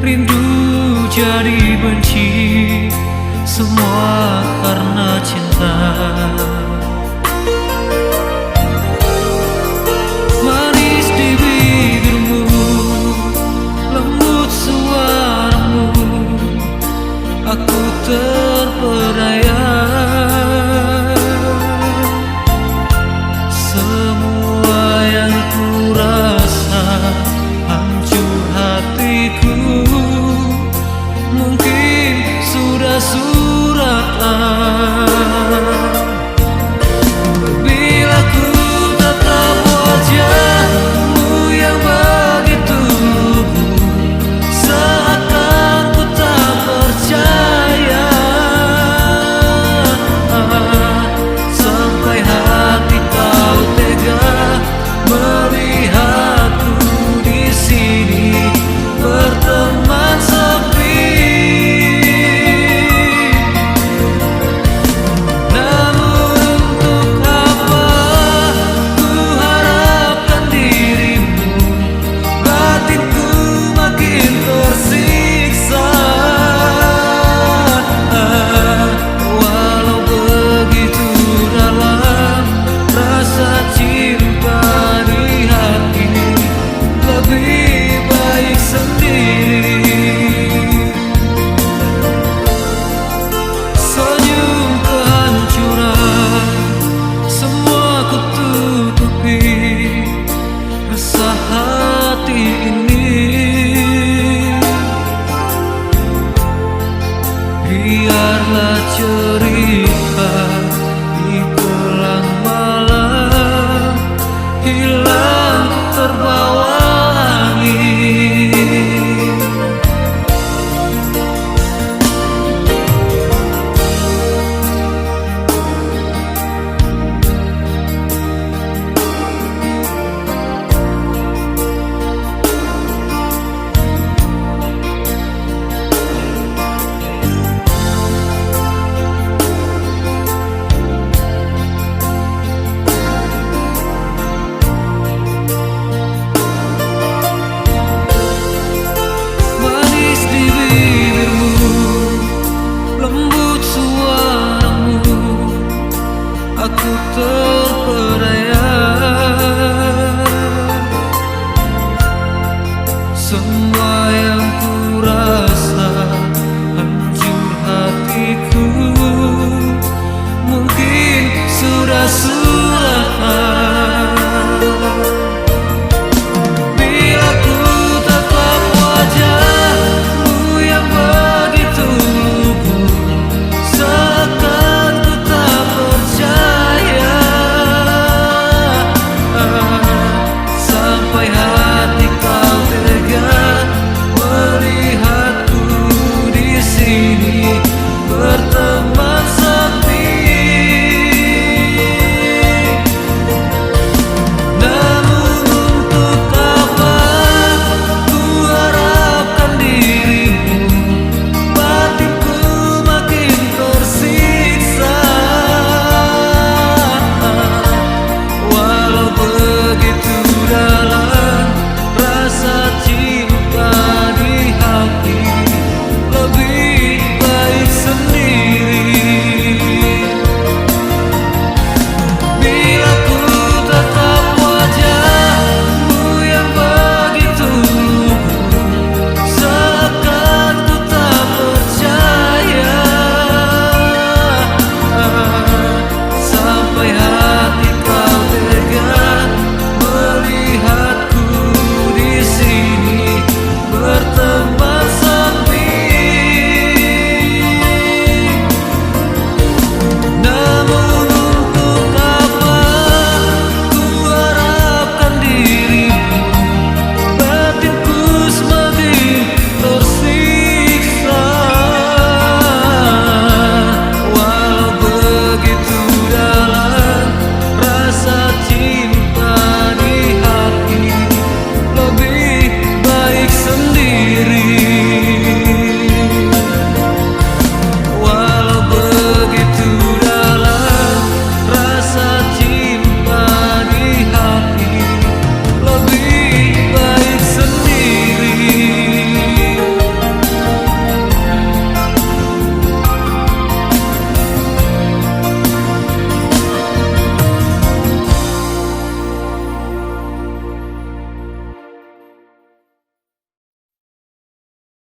rindu jadi benci, semua karena cinta. Manis di bibirmu, lembut suaramu, aku terpedaya. Semua yang ku rasa hancur hatiku, mungkin sudah suratan. Bila ku tatap wajahmu yang begitu lembut, seakan ku tak percaya, sampai hati kau tega melihatku di sini berteman sepi. Namun untuk apa ku harapkan dirimu, batinku makin tersiksa. Walau begitu dalam rasa cinta di hati, lebih baik sendiri. Senyum kehancuran, semua ku tutupi, resah hati ini. Biarlah cerita di gelang malam hilang terbawa angin. Manis di bibirmu, lembut suaramu, aku terpedaya. Semua yang ku rasa hancur hatiku, mungkin sudah